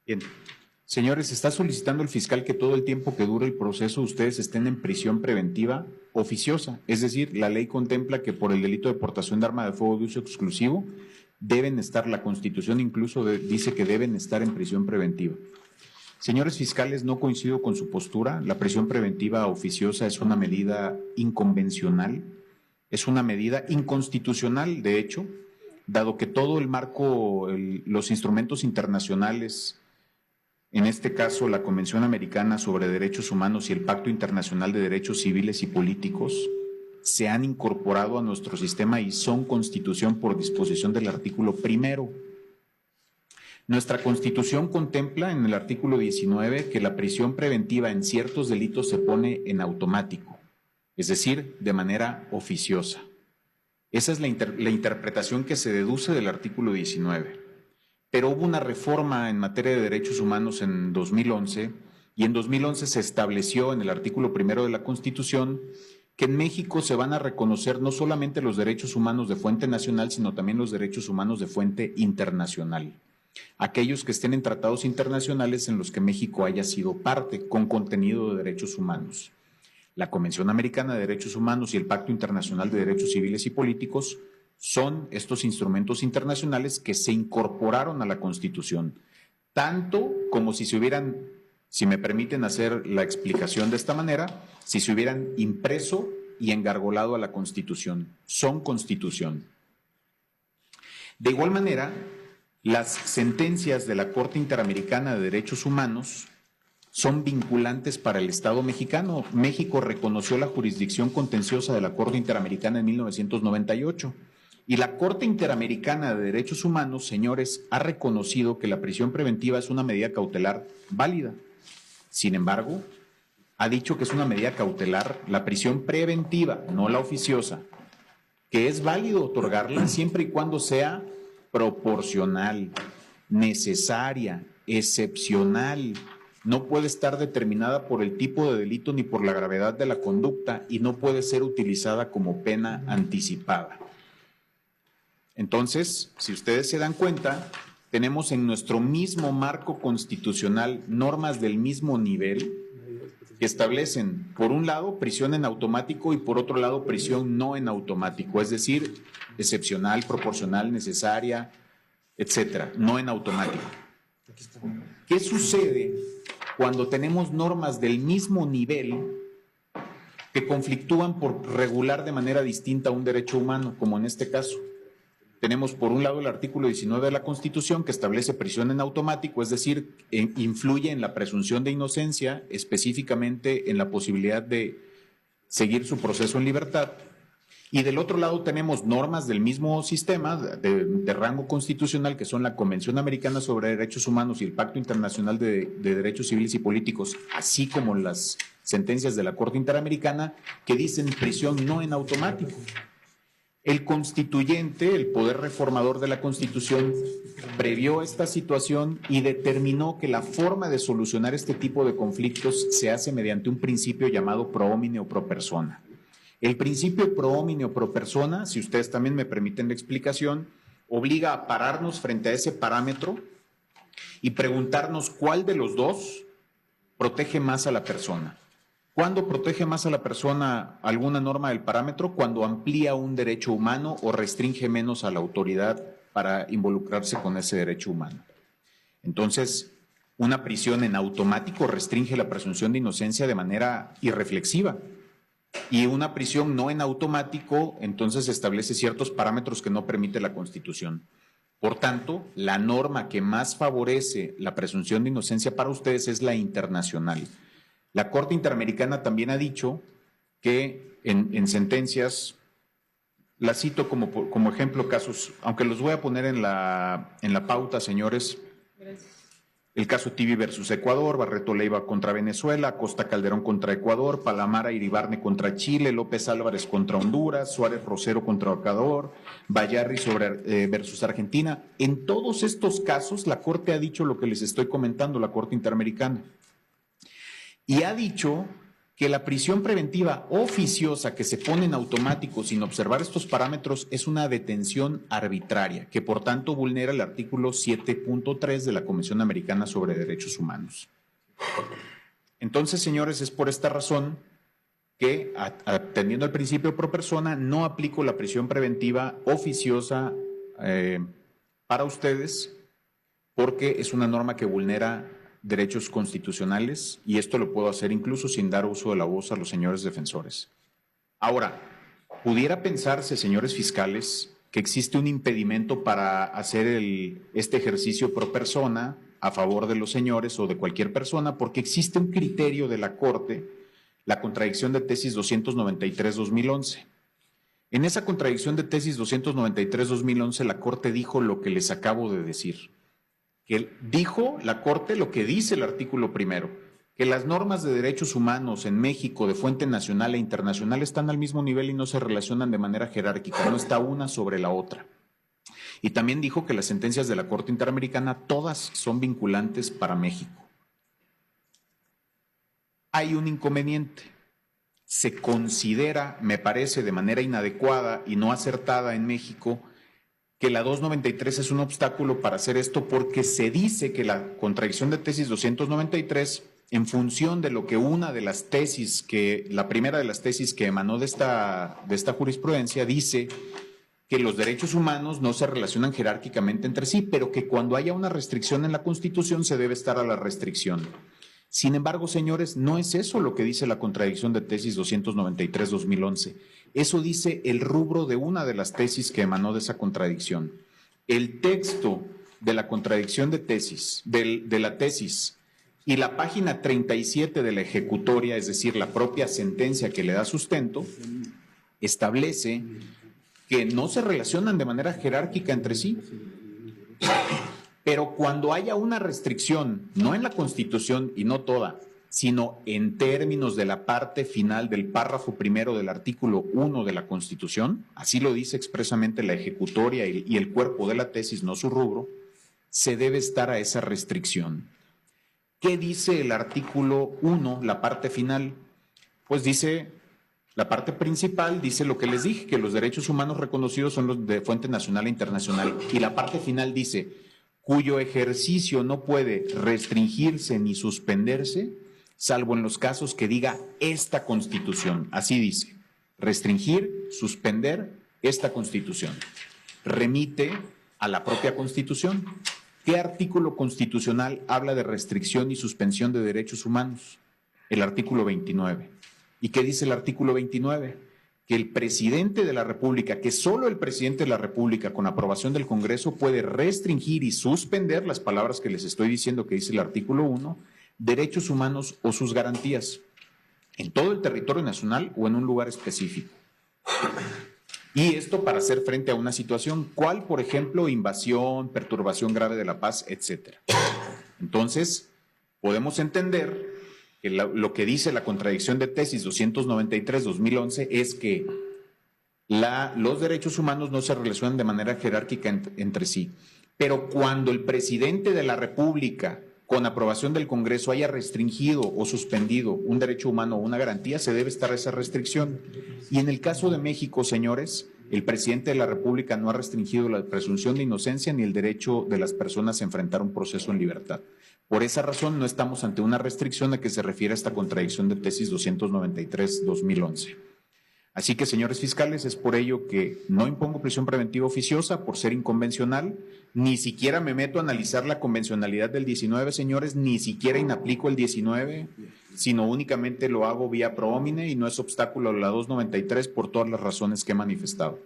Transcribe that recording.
Bien. Señores, está solicitando el fiscal que todo el tiempo que dure el proceso ustedes estén en prisión preventiva oficiosa. Es decir, la ley contempla que por el delito de portación de arma de fuego de uso exclusivo deben estar, la Constitución incluso dice que deben estar en prisión preventiva. Señores fiscales, no coincido con su postura. La prisión preventiva oficiosa es una medida inconvencional, es una medida inconstitucional, de hecho, dado que todo el marco, los instrumentos internacionales, en este caso la Convención Americana sobre Derechos Humanos y el Pacto Internacional de Derechos Civiles y Políticos, se han incorporado a nuestro sistema y son constitución por disposición del artículo 1. Nuestra Constitución contempla en el artículo 19 que la prisión preventiva en ciertos delitos se pone en automático, es decir, de manera oficiosa. Esa es la interpretación que se deduce del artículo 19. Pero hubo una reforma en materia de derechos humanos en 2011 y en 2011 se estableció en el artículo 1 de la Constitución que en México se van a reconocer no solamente los derechos humanos de fuente nacional, sino también los derechos humanos de fuente internacional. Aquellos que estén en tratados internacionales en los que México haya sido parte con contenido de derechos humanos. La Convención Americana de Derechos Humanos y el Pacto Internacional de Derechos Civiles y Políticos son estos instrumentos internacionales que se incorporaron a la Constitución, tanto como si se hubieran, si me permiten hacer la explicación de esta manera, si se hubieran impreso y engargolado a la Constitución. Son Constitución. De igual manera, las sentencias de la Corte Interamericana de Derechos Humanos son vinculantes para el Estado mexicano. México reconoció la jurisdicción contenciosa de la Corte Interamericana en 1998. Y la Corte Interamericana de Derechos Humanos, señores, ha reconocido que la prisión preventiva es una medida cautelar válida. Sin embargo, ha dicho que es una medida cautelar, la prisión preventiva, no la oficiosa, que es válido otorgarla siempre y cuando sea proporcional, necesaria, excepcional. No puede estar determinada por el tipo de delito ni por la gravedad de la conducta y no puede ser utilizada como pena anticipada. Entonces, si ustedes se dan cuenta, tenemos en nuestro mismo marco constitucional normas del mismo nivel que establecen, por un lado, prisión en automático y por otro lado, prisión no en automático, es decir, excepcional, proporcional, necesaria, etcétera, no en automático. ¿Qué sucede cuando tenemos normas del mismo nivel que conflictúan por regular de manera distinta un derecho humano, como en este caso? Tenemos por un lado el artículo 19 de la Constitución que establece prisión en automático, es decir, influye en la presunción de inocencia, específicamente en la posibilidad de seguir su proceso en libertad. Y del otro lado tenemos normas del mismo sistema de rango constitucional que son la Convención Americana sobre Derechos Humanos y el Pacto Internacional de Derechos Civiles y Políticos, así como las sentencias de la Corte Interamericana que dicen prisión no en automático. El constituyente, el poder reformador de la Constitución, previó esta situación y determinó que la forma de solucionar este tipo de conflictos se hace mediante un principio llamado pro homine o pro persona. El principio pro homine o pro persona, si ustedes también me permiten la explicación, obliga a pararnos frente a ese parámetro y preguntarnos cuál de los dos protege más a la persona. ¿Cuándo protege más a la persona alguna norma del parámetro? Cuando amplía un derecho humano o restringe menos a la autoridad para involucrarse con ese derecho humano. Entonces, una prisión en automático restringe la presunción de inocencia de manera irreflexiva. Y una prisión no en automático, entonces establece ciertos parámetros que no permite la Constitución. Por tanto, la norma que más favorece la presunción de inocencia para ustedes es la internacional. La Corte Interamericana también ha dicho que en sentencias, la cito como ejemplo casos, aunque los voy a poner en la pauta, señores. Gracias. El caso Tibi versus Ecuador, Barreto Leiva contra Venezuela, Costa Calderón contra Ecuador, Palamara Iribarne contra Chile, López Álvarez contra Honduras, Suárez Rosero contra Ecuador, Bayarri versus Argentina. En todos estos casos, la Corte ha dicho lo que les estoy comentando, la Corte Interamericana. Y ha dicho que la prisión preventiva oficiosa que se pone en automático sin observar estos parámetros es una detención arbitraria, que por tanto vulnera el artículo 7.3 de la Convención Americana sobre Derechos Humanos. Entonces, señores, es por esta razón que, atendiendo al principio pro persona, no aplico la prisión preventiva oficiosa para ustedes, porque es una norma que vulnera derechos constitucionales, y esto lo puedo hacer incluso sin dar uso de la voz a los señores defensores. Ahora, pudiera pensarse, señores fiscales, que existe un impedimento para hacer este ejercicio pro persona a favor de los señores o de cualquier persona, porque existe un criterio de la Corte, la contradicción de tesis 293-2011. En esa contradicción de tesis 293-2011, la Corte dijo lo que les acabo de decir. Que dijo la Corte lo que dice el artículo primero, que las normas de derechos humanos en México de fuente nacional e internacional están al mismo nivel y no se relacionan de manera jerárquica, no está una sobre la otra. Y también dijo que las sentencias de la Corte Interamericana todas son vinculantes para México. Hay un inconveniente. Se considera, me parece, de manera inadecuada y no acertada en México, que la 293 es un obstáculo para hacer esto, porque se dice que la contradicción de tesis 293, en función de lo que la primera de las tesis que emanó de esta jurisprudencia, dice que los derechos humanos no se relacionan jerárquicamente entre sí, pero que cuando haya una restricción en la Constitución se debe estar a la restricción. Sin embargo, señores, no es eso lo que dice la contradicción de tesis 293-2011. Eso dice el rubro de una de las tesis que emanó de esa contradicción. El texto de la contradicción de tesis, de la tesis, y la página 37 de la ejecutoria, es decir, la propia sentencia que le da sustento, establece que no se relacionan de manera jerárquica entre sí. Pero cuando haya una restricción, no en la Constitución y no toda, sino en términos de la parte final del párrafo primero del artículo 1 de la Constitución, así lo dice expresamente la ejecutoria y el cuerpo de la tesis, no su rubro, se debe estar a esa restricción. ¿Qué dice el artículo 1, la parte final? Pues dice, la parte principal dice lo que les dije, que los derechos humanos reconocidos son los de fuente nacional e internacional, y la parte final dice, cuyo ejercicio no puede restringirse ni suspenderse, salvo en los casos que diga esta Constitución. Así dice, restringir, suspender esta Constitución. Remite a la propia Constitución. ¿Qué artículo constitucional habla de restricción y suspensión de derechos humanos? El artículo 29. ¿Y qué dice el artículo 29? Que el presidente de la República, que solo el presidente de la República, con aprobación del Congreso, puede restringir y suspender, las palabras que les estoy diciendo que dice el artículo 1, derechos humanos o sus garantías, en todo el territorio nacional o en un lugar específico. Y esto para hacer frente a una situación, ¿cuál? Por ejemplo, invasión, perturbación grave de la paz, etcétera. Entonces, podemos entender que lo que dice la contradicción de tesis 293-2011 es que los derechos humanos no se relacionan de manera jerárquica entre sí. Pero cuando el presidente de la República, con aprobación del Congreso, haya restringido o suspendido un derecho humano o una garantía, se debe estar esa restricción. Y en el caso de México, señores, el presidente de la República no ha restringido la presunción de inocencia ni el derecho de las personas a enfrentar un proceso en libertad. Por esa razón, no estamos ante una restricción a que se refiere a esta contradicción de tesis 293-2011. Así que, señores fiscales, es por ello que no impongo prisión preventiva oficiosa por ser inconvencional, ni siquiera me meto a analizar la convencionalidad del 19, señores, ni siquiera inaplico el 19, sino únicamente lo hago vía pro homine y no es obstáculo a la 293 por todas las razones que he manifestado.